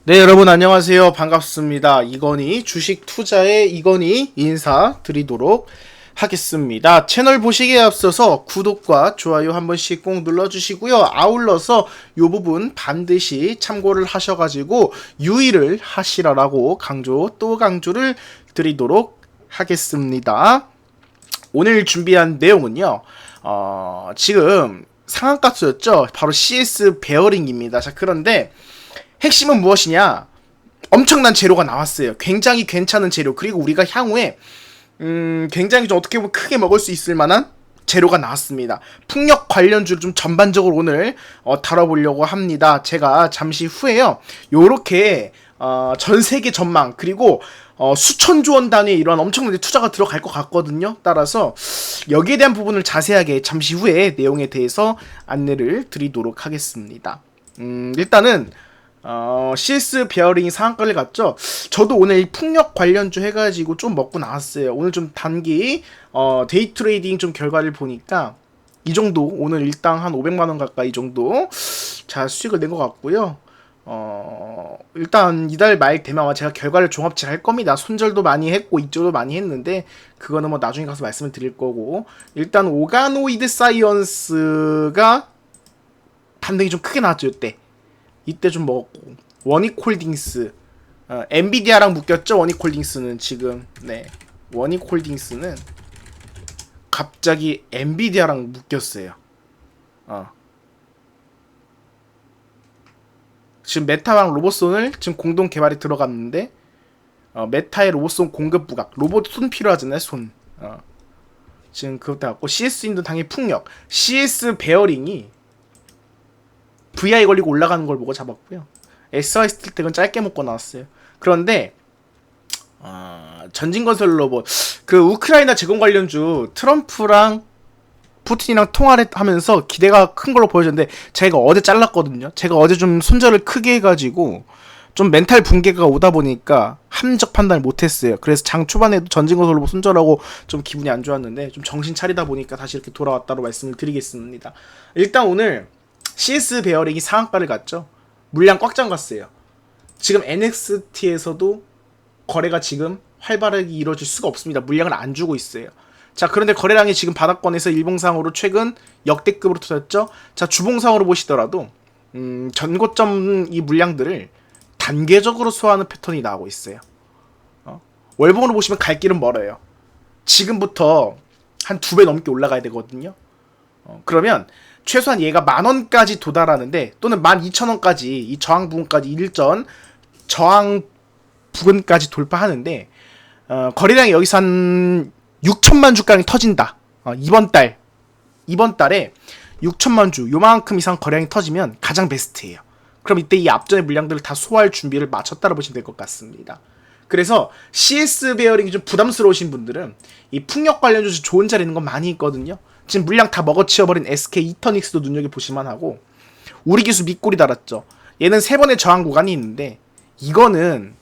네, 여러분 안녕하세요. 반갑습니다. 이건희 주식 투자의 이건희 인사드리도록 하겠습니다. 채널 보시기에 앞서서 구독과 좋아요 한 번씩 꼭 눌러주시고요. 아울러서 이 부분 반드시 참고를 하셔가지고 유의를 하시라라고 또 강조를 드리도록 하겠습니다. 오늘 준비한 내용은요. 지금 상한가였죠. 바로 CS 베어링입니다. 자, 그런데 핵심은 무엇이냐? 엄청난 재료가 나왔어요. 굉장히 괜찮은 재료. 그리고 우리가 향후에 굉장히 좀 어떻게 보면 크게 먹을 수 있을 만한 재료가 나왔습니다. 풍력 관련주를 좀 전반적으로 오늘 다뤄보려고 합니다. 제가 잠시 후에요. 요렇게 전 세계 전망 그리고 수천조 원 단위의 이런 엄청난 투자가 들어갈 것 같거든요. 따라서 여기에 대한 부분을 자세하게 잠시 후에 내용에 대해서 안내를 드리도록 하겠습니다. 일단은 CS 베어링이 상한가를 갔죠. 저도 오늘 풍력 관련주 해가지고 좀 먹고 나왔어요. 오늘 좀 단기 데이 트레이딩 좀 결과를 보니까 이 정도 오늘 일당 한 500만원 가까이 정도 자 수익을 낸 것 같고요. 일단 이달 말 되면 아마 제가 결과를 종합질 할 겁니다. 손절도 많이 했고 이쪽도 많이 했는데 그거는 뭐 나중에 가서 말씀을 드릴 거고, 일단 오가노이드 사이언스가 반등이 좀 크게 나왔죠. 이때 좀 먹었고, 원익홀딩스 엔비디아랑 묶였죠. 원익홀딩스는 지금 원익홀딩스는 갑자기 엔비디아랑 묶였어요. 지금 메타랑 로봇손을 지금 공동 개발에 들어갔는데 메타의 로봇손 공급 부각, 로봇 손 필요하잖아요. 손 지금 그것도 갖고, CS인도 당연히 풍력, CS 베어링이 VI 걸리고 올라가는 걸 보고 잡았고요. SI 스틸텍은 짧게 먹고 나왔어요. 그런데 전진건설 로봇, 그 우크라이나 제공 관련주 트럼프랑 푸틴이랑 통화를 하면서 기대가 큰 걸로 보여졌는데 제가 어제 잘랐거든요. 제가 어제 좀 손절을 크게 해가지고 좀 멘탈 붕괴가 오다 보니까 함정 판단을 못했어요. 그래서 장 초반에도 전진건설 로봇 손절하고 좀 기분이 안 좋았는데 좀 정신 차리다 보니까 다시 이렇게 돌아왔다고 말씀을 드리겠습니다. 일단 오늘 CS 베어링이 상한가를 갔죠. 물량 꽉 잠갔어요. 지금 NXT에서도 거래가 지금 활발하게 이루어질 수가 없습니다. 물량을 안 주고 있어요. 자, 그런데 거래량이 지금 바닥권에서 일봉상으로 최근 역대급으로 터졌죠. 자, 주봉상으로 보시더라도 전고점 이 물량들을 단계적으로 소화하는 패턴이 나오고 있어요. 월봉으로 보시면 갈 길은 멀어요. 지금부터 한 2배 넘게 올라가야 되거든요. 그러면 최소한 얘가 10,000원까지 도달하는데, 또는 12,000원까지 이 저항 부근까지 일전 저항 부근까지 돌파하는데 거래량이 여기서 한 6천만 주가량이 터진다. 이번 달에 6천만 주 요만큼 이상 거래량이 터지면 가장 베스트예요. 그럼 이때 이 앞전의 물량들을 다 소화할 준비를 마쳤다고 보시면 될 것 같습니다. 그래서 CS 베어링이 좀 부담스러우신 분들은 이 풍력 관련주 좋은 자리 있는 건 많이 있거든요. 지금 물량 다 먹어치워버린 SK 이터닉스도 눈여겨보실만 하고, 우리 기수 밑골이 달았죠. 얘는 3번의 저항 구간이 있는데 이거는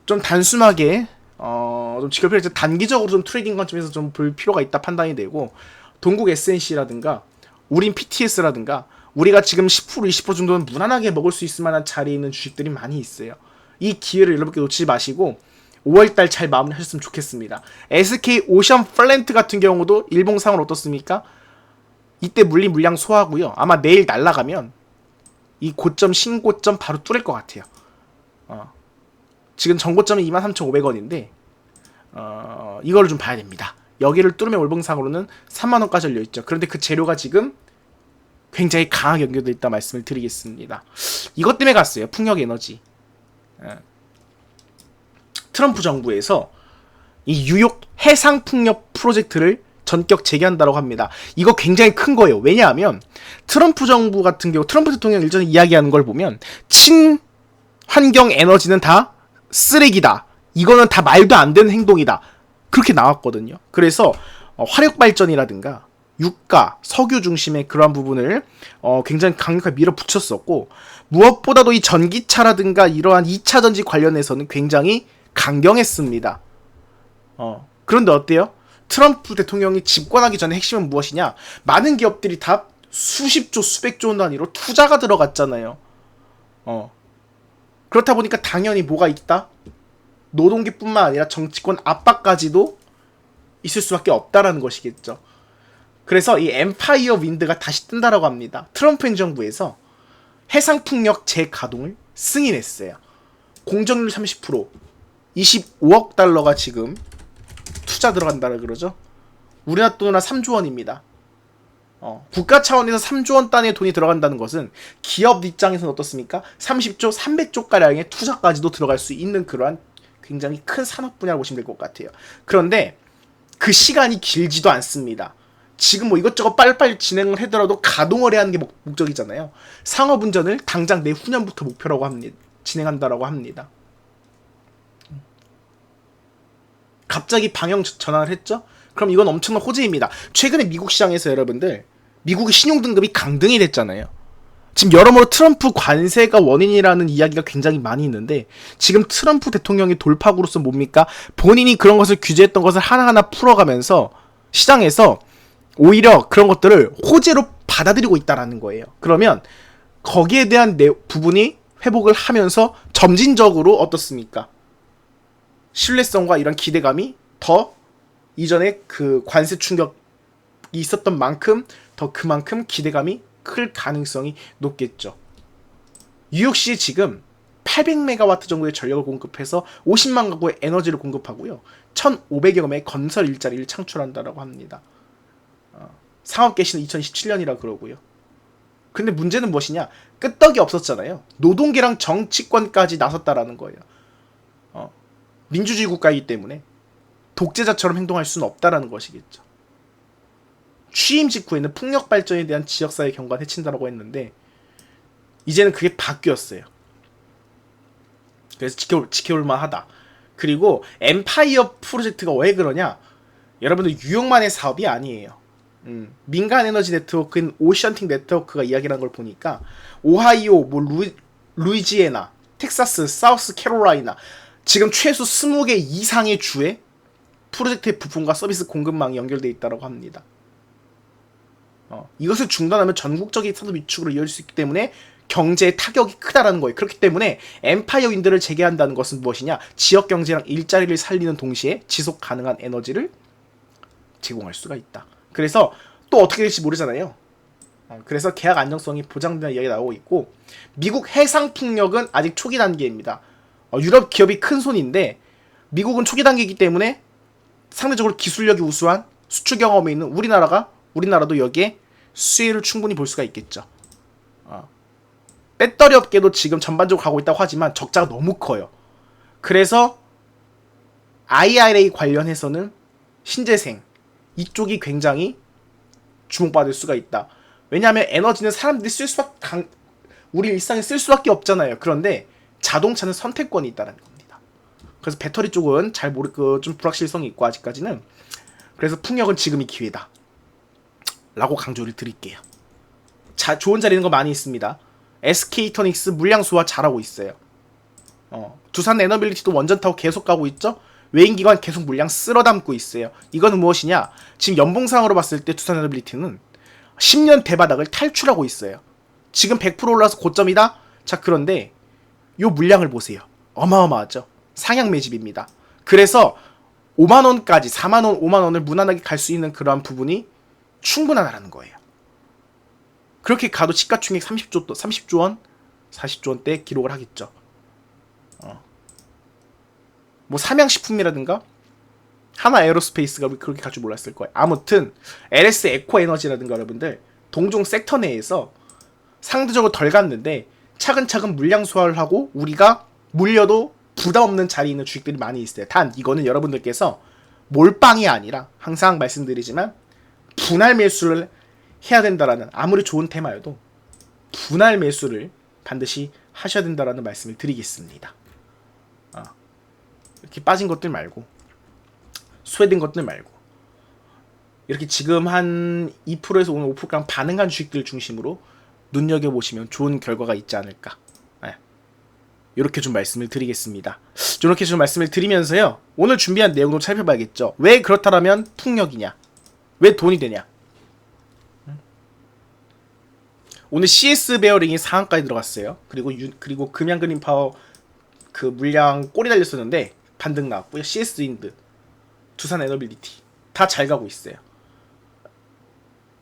좀 단순하게 좀 지켜볼 필요, 단기적으로 좀 트레이딩 관점에서 좀 볼 필요가 있다 판단이 되고, 동국 SNC라든가 우린 PTS라든가 우리가 지금 10% 20% 정도는 무난하게 먹을 수 있을 만한 자리에 있는 주식들이 많이 있어요. 이 기회를 여러분께 놓치지 마시고 5월달 잘 마무리하셨으면 좋겠습니다. SK 오션 플랜트 같은 경우도 일봉상으로 어떻습니까? 이때 물린 물량 소화하고요. 아마 내일 날라가면 이 고점 신고점 바로 뚫을 것 같아요. 지금 전고점이 23,500원인데 이거를 좀 봐야 됩니다. 여기를 뚫으면 월봉상으로는 3만원까지 열려있죠. 그런데 그 재료가 지금 굉장히 강하게 연결되어 있다 말씀을 드리겠습니다. 이것 때문에 갔어요. 풍력에너지. 트럼프 정부에서 이 뉴욕 해상풍력 프로젝트를 전격 재개한다고 합니다. 이거 굉장히 큰 거예요. 왜냐하면 트럼프 정부 같은 경우, 트럼프 대통령 일전에 이야기하는 걸 보면 친환경 에너지는 다 쓰레기다, 이거는 다 말도 안 되는 행동이다, 그렇게 나왔거든요. 그래서 화력발전이라든가 유가, 석유 중심의 그러한 부분을 굉장히 강력하게 밀어붙였었고, 무엇보다도 이 전기차라든가 이러한 2차 전지 관련해서는 굉장히 강경했습니다. 그런데 어때요? 트럼프 대통령이 집권하기 전에 핵심은 무엇이냐? 많은 기업들이 다 수십조, 수백조 원 단위로 투자가 들어갔잖아요. 그렇다 보니까 당연히 뭐가 있다? 노동계뿐만 아니라 정치권 압박까지도 있을 수밖에 없다라는 것이겠죠. 그래서 이 엠파이어 윈드가 다시 뜬다라고 합니다. 트럼프 행정부에서 해상풍력 재가동을 승인했어요. 공정률 30%, 25억 달러가 지금 투자 들어간다라 그러죠. 우리나라 돈으로 3조 원입니다. 국가 차원에서 3조 원 단위의 돈이 들어간다는 것은 기업 입장에서는 어떻습니까? 30조, 300조 가량의 투자까지도 들어갈 수 있는 그러한 굉장히 큰 산업 분야라고 보시면 될 것 같아요. 그런데 그 시간이 길지도 않습니다. 지금 뭐 이것저것 빨리빨리 진행을 하더라도 가동을 해야 하는 게 목적이잖아요. 상업운전을 당장 내후년부터 목표라고 합니다. 진행한다라고 합니다. 갑자기 방향 전환을 했죠? 그럼 이건 엄청난 호재입니다. 최근에 미국 시장에서 여러분들 미국의 신용등급이 강등이 됐잖아요. 지금 여러모로 트럼프 관세가 원인이라는 이야기가 굉장히 많이 있는데 지금 트럼프 대통령의 돌파구로서 뭡니까? 본인이 그런 것을 규제했던 것을 하나하나 풀어가면서 시장에서 오히려 그런 것들을 호재로 받아들이고 있다라는 거예요. 그러면 거기에 대한 부분이 회복을 하면서 점진적으로 어떻습니까? 신뢰성과 이런 기대감이 더 이전에 그 관세 충격이 있었던 만큼 더 그만큼 기대감이 클 가능성이 높겠죠. 뉴욕시에 지금 800메가와트 정도의 전력을 공급해서 50만 가구의 에너지를 공급하고요. 1,500여 명의 건설 일자리를 창출한다라고 합니다. 상업 개시는 2017년이라 그러고요. 근데 문제는 무엇이냐? 끄떡이 없었잖아요. 노동계랑 정치권까지 나섰다라는 거예요. 민주주의 국가이기 때문에 독재자처럼 행동할 수는 없다라는 것이겠죠. 취임 직후에는 풍력 발전에 대한 지역사회 경관 해친다라고 했는데 이제는 그게 바뀌었어요. 그래서 지켜볼만 하다. 그리고 엠파이어 프로젝트가 왜 그러냐? 여러분들 유용만의 사업이 아니에요. 민간 에너지 네트워크인 오션틱 네트워크가 이야기하는 걸 보니까 오하이오, 루이지애나, 텍사스, 사우스 캐롤라이나 지금 최소 20개 이상의 주에 프로젝트의 부품과 서비스 공급망이 연결되어 있다고 합니다. 이것을 중단하면 전국적인 산업 위축으로 이어질 수 있기 때문에 경제의 타격이 크다라는 거예요. 그렇기 때문에 엠파이어 윈드를 재개한다는 것은 무엇이냐? 지역 경제랑 일자리를 살리는 동시에 지속 가능한 에너지를 제공할 수가 있다. 그래서 또 어떻게 될지 모르잖아요. 그래서 계약 안정성이 보장된다는 이야기가 나오고 있고 미국 해상풍력은 아직 초기 단계입니다. 유럽 기업이 큰 손인데 미국은 초기 단계이기 때문에 상대적으로 기술력이 우수한 수출 경험이 있는 우리나라도 여기에 수혜를 충분히 볼 수가 있겠죠. 배터리 업계도 지금 전반적으로 가고 있다고 하지만 적자가 너무 커요. 그래서 IRA 관련해서는 신재생 이쪽이 굉장히 주목받을 수가 있다. 왜냐하면 에너지는 사람들이 우리 일상에 쓸 수밖에 없잖아요. 그런데 자동차는 선택권이 있다는 겁니다. 그래서 배터리 쪽은 좀 불확실성이 있고 아직까지는. 그래서 풍력은 지금이 기회다 라고 강조를 드릴게요. 좋은 자리는 거 많이 있습니다. SK이터닉스 물량 소화 잘하고 있어요. 두산 에너빌리티도 원전타워 계속 가고 있죠. 외인기관 계속 물량 쓸어 담고 있어요. 이거는 무엇이냐? 지금 연봉상으로 봤을 때 두산 에너빌리티는 10년 대바닥을 탈출하고 있어요. 지금 100% 올라서 고점이다? 자, 그런데 요 물량을 보세요. 어마어마하죠. 상향 매집입니다. 그래서 5만원까지 4만원, 5만원을 무난하게 갈 수 있는 그러한 부분이 충분하다는 거예요. 그렇게 가도 시가총액 30조 원, 40조 원대 기록을 하겠죠. 뭐 삼양식품이라든가 하나 에어로스페이스가 그렇게 갈 줄 몰랐을 거예요. 아무튼 LS 에코에너지라든가 여러분들 동종 섹터 내에서 상대적으로 덜 갔는데 차근차근 물량 소화를 하고 우리가 물려도 부담 없는 자리에 있는 주식들이 많이 있어요. 단 이거는 여러분들께서 몰빵이 아니라 항상 말씀드리지만 분할 매수를 해야 된다라는, 아무리 좋은 테마여도 분할 매수를 반드시 하셔야 된다라는 말씀을 드리겠습니다. 이렇게 빠진 것들 말고, 스웨덴 것들 말고, 이렇게 지금 한 2%에서 오늘 5%가 반응한 주식들 중심으로 눈여겨보시면 좋은 결과가 있지 않을까. 이렇게 좀 말씀을 드리겠습니다. 이렇게 좀 말씀을 드리면서요, 오늘 준비한 내용도 살펴봐야겠죠. 왜 그렇다라면 풍력이냐? 왜 돈이 되냐? 오늘 CS 베어링이 상한가에 들어갔어요. 그리고 금양그린파워 그 물량 꼬리 달렸었는데 반등 나왔고요. CS 윈드, 두산 에너빌리티 다 잘 가고 있어요.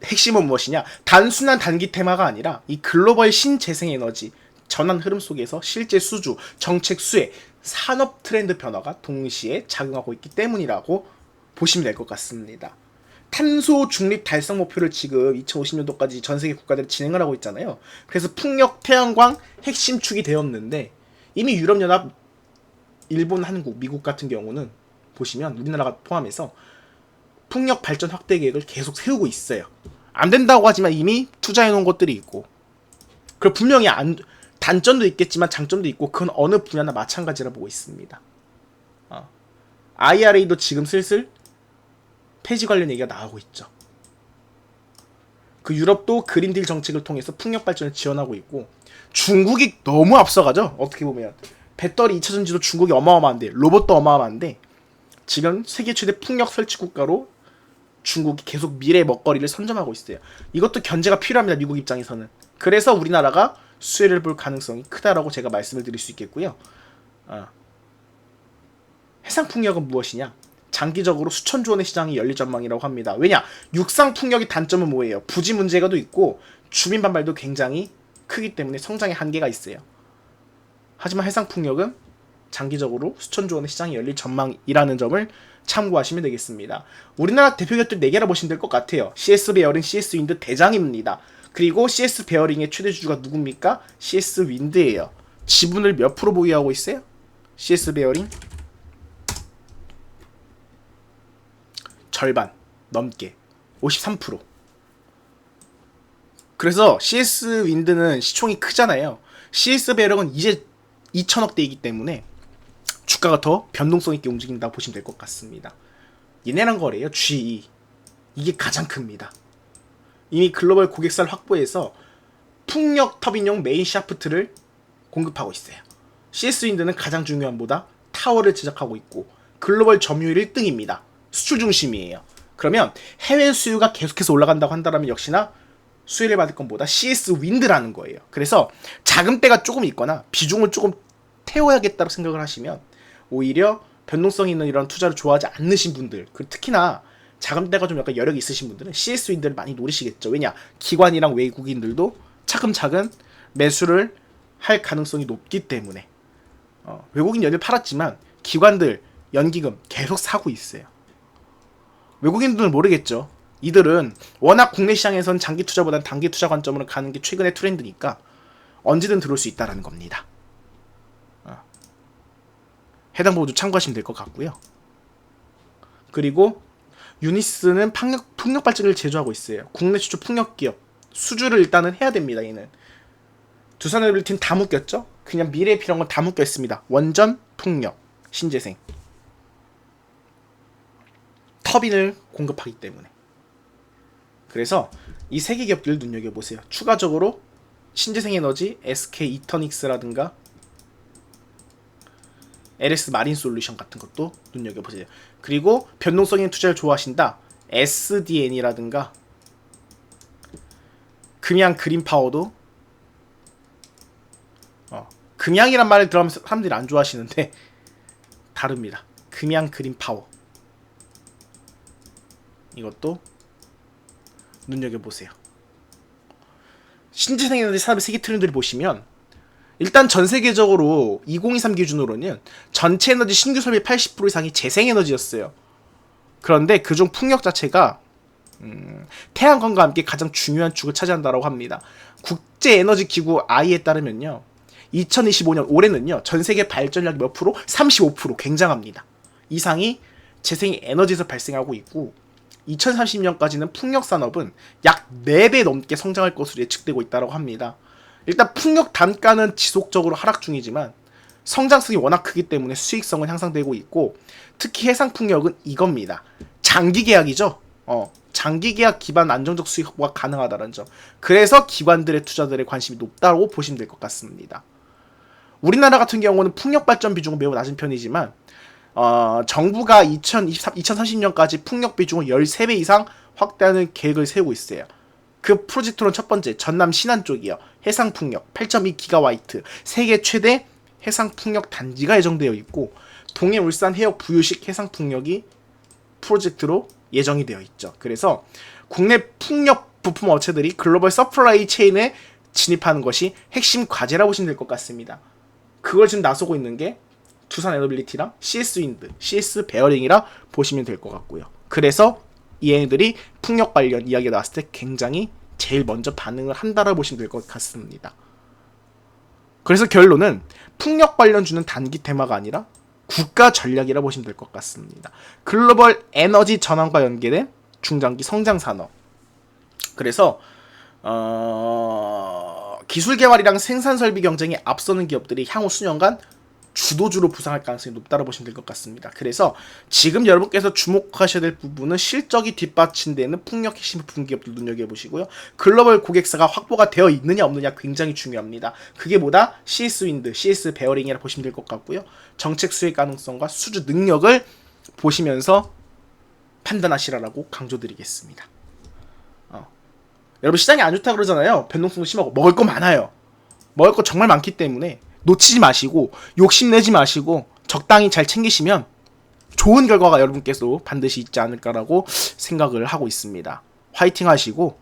핵심은 무엇이냐? 단순한 단기 테마가 아니라 이 글로벌 신재생에너지 전환 흐름 속에서 실제 수주, 정책 수혜, 산업 트렌드 변화가 동시에 작용하고 있기 때문이라고 보시면 될 것 같습니다. 탄소 중립 달성 목표를 지금 2050년도까지 전 세계 국가들이 진행을 하고 있잖아요. 그래서 풍력, 태양광 핵심 축이 되었는데 이미 유럽연합, 일본, 한국, 미국 같은 경우는 보시면 우리나라가 포함해서 풍력 발전 확대 계획을 계속 세우고 있어요. 안 된다고 하지만 이미 투자해 놓은 것들이 있고, 그리고 분명히 단점도 있겠지만 장점도 있고, 그건 어느 분야나 마찬가지라 보고 있습니다. IRA도 지금 슬슬 폐지 관련 얘기가 나오고 있죠. 그 유럽도 그린딜 정책을 통해서 풍력 발전을 지원하고 있고, 중국이 너무 앞서가죠. 어떻게 보면 배터리 2차 전지도 중국이 어마어마한데, 로봇도 어마어마한데, 지금 세계 최대 풍력 설치 국가로 중국이 계속 미래의 먹거리를 선점하고 있어요. 이것도 견제가 필요합니다. 미국 입장에서는. 그래서 우리나라가 수혜를 볼 가능성이 크다라고 제가 말씀을 드릴 수 있겠고요. 해상풍력은 무엇이냐? 장기적으로 수천조 원의 시장이 열릴 전망이라고 합니다. 왜냐? 육상풍력의 단점은 뭐예요? 부지 문제가도 있고 주민 반발도 굉장히 크기 때문에 성장의 한계가 있어요. 하지만 해상풍력은 장기적으로 수천조 원의 시장이 열릴 전망이라는 점을 참고하시면 되겠습니다. 우리나라 대표 기업들 4개라 보시면 될 것 같아요. CS 베어링, CS 윈드 대장입니다. 그리고 CS 베어링의 최대 주주가 누굽니까? CS 윈드예요. 지분을 몇 프로 보유하고 있어요? CS 베어링 절반 넘게 53%. 그래서 CS 윈드는 시총이 크잖아요. CS 베어링은 이제 2천억대이기 때문에 주가가 더 변동성 있게 움직인다고 보시면 될 것 같습니다. 얘네랑 거래요. GE. 이게 가장 큽니다. 이미 글로벌 고객사를 확보해서 풍력 터빈용 메인 샤프트를 공급하고 있어요. CS 윈드는 가장 중요한 보다 타워를 제작하고 있고 글로벌 점유율 1등입니다. 수출 중심이에요. 그러면 해외 수요가 계속해서 올라간다고 한다면 역시나 수혜를 받을 건보다 CS 윈드라는 거예요. 그래서 자금대가 조금 있거나 비중을 조금 태워야겠다고 생각을 하시면 오히려 변동성 있는 이런 투자를 좋아하지 않으신 분들, 특히나 자금대가 좀 약간 여력이 있으신 분들은 CS 윈드를 많이 노리시겠죠. 왜냐? 기관이랑 외국인들도 차근차근 매수를 할 가능성이 높기 때문에 외국인 연일 팔았지만 기관들, 연기금 계속 사고 있어요. 외국인들은 모르겠죠. 이들은 워낙 국내 시장에선 장기 투자보단 단기 투자 관점으로 가는 게 최근의 트렌드니까 언제든 들어올 수 있다는 겁니다. 해당 부분도 참고하시면 될 것 같고요. 그리고 유니스는 풍력 발전을 제조하고 있어요. 국내 최초 풍력 기업. 수주를 일단은 해야 됩니다. 얘는 두산 에너빌리티는 다 묶였죠. 그냥 미래에 필요한 건 다 묶여 있습니다. 원전, 풍력, 신재생, 터빈을 공급하기 때문에. 그래서 이 세 개 기업들을 눈여겨보세요. 추가적으로 신재생에너지, SK 이터닉스라든가 LS 마린 솔루션 같은 것도 눈여겨보세요. 그리고 변동성 있는 투자를 좋아하신다. SDN이라든가 금양 그린파워도 금양이란 말을 들어가면 사람들이 안 좋아하시는데 다릅니다. 금양 그린파워 이것도 눈여겨보세요. 신재생에너지 산업의 세계 트렌드를 보시면 일단 전 세계적으로 2023 기준으로는 전체 에너지 신규 소비의 80% 이상이 재생에너지였어요. 그런데 그중 풍력 자체가 태양광과 함께 가장 중요한 축을 차지한다고 합니다. 국제에너지기구 IE에 따르면요, 2025년 올해는요 전 세계 발전량 몇 프로? 35% 굉장합니다. 이상이 재생에너지에서 발생하고 있고 2030년까지는 풍력 산업은 약 4배 넘게 성장할 것으로 예측되고 있다고 합니다. 일단 풍력 단가는 지속적으로 하락 중이지만 성장성이 워낙 크기 때문에 수익성은 향상되고 있고, 특히 해상풍력은 이겁니다. 장기 계약이죠. 장기 계약 기반 안정적 수익 확보가 가능하다는 점. 그래서 기관들의 투자들의 관심이 높다고 보시면 될 것 같습니다. 우리나라 같은 경우는 풍력 발전 비중은 매우 낮은 편이지만 정부가 2030년까지 풍력 비중을 13배 이상 확대하는 계획을 세우고 있어요. 그 프로젝트로는 첫 번째 전남 신안 쪽이요. 해상풍력 8.2GW 세계 최대 해상풍력 단지가 예정되어 있고 동해 울산 해역 부유식 해상풍력이 프로젝트로 예정이 되어 있죠. 그래서 국내 풍력 부품 업체들이 글로벌 서플라이 체인에 진입하는 것이 핵심 과제라고 보시면 될 것 같습니다. 그걸 지금 나서고 있는 게 두산 에너빌리티랑 CS 윈드, CS 베어링이라 보시면 될 것 같고요. 그래서 이 애들이 풍력 관련 이야기가 나왔을 때 굉장히 제일 먼저 반응을 한다라고 보시면 될 것 같습니다. 그래서 결론은 풍력 관련주는 단기 테마가 아니라 국가 전략이라 보시면 될 것 같습니다. 글로벌 에너지 전환과 연계된 중장기 성장 산업. 그래서 기술 개발이랑 생산 설비 경쟁에 앞서는 기업들이 향후 수년간 주도주로 부상할 가능성이 높다고 보시면 될 것 같습니다. 그래서 지금 여러분께서 주목하셔야 될 부분은 실적이 뒷받침되는 풍력 핵심 부품 기업들 눈여겨보시고요. 글로벌 고객사가 확보가 되어 있느냐 없느냐 굉장히 중요합니다. 그게 뭐다? CS 윈드, CS 베어링이라 보시면 될 것 같고요. 정책 수익 가능성과 수주 능력을 보시면서 판단하시라고 강조드리겠습니다. 여러분 시장이 안 좋다 그러잖아요. 변동성도 심하고 먹을 거 많아요. 먹을 거 정말 많기 때문에 놓치지 마시고 욕심내지 마시고 적당히 잘 챙기시면 좋은 결과가 여러분께서 반드시 있지 않을까라고 생각을 하고 있습니다. 화이팅 하시고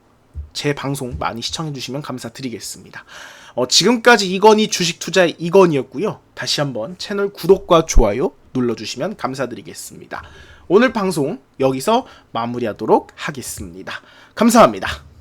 제 방송 많이 시청해 주시면 감사드리겠습니다. 지금까지 이건희 주식 투자의 이건희였고요. 다시 한번 채널 구독과 좋아요 눌러주시면 감사드리겠습니다. 오늘 방송 여기서 마무리하도록 하겠습니다. 감사합니다.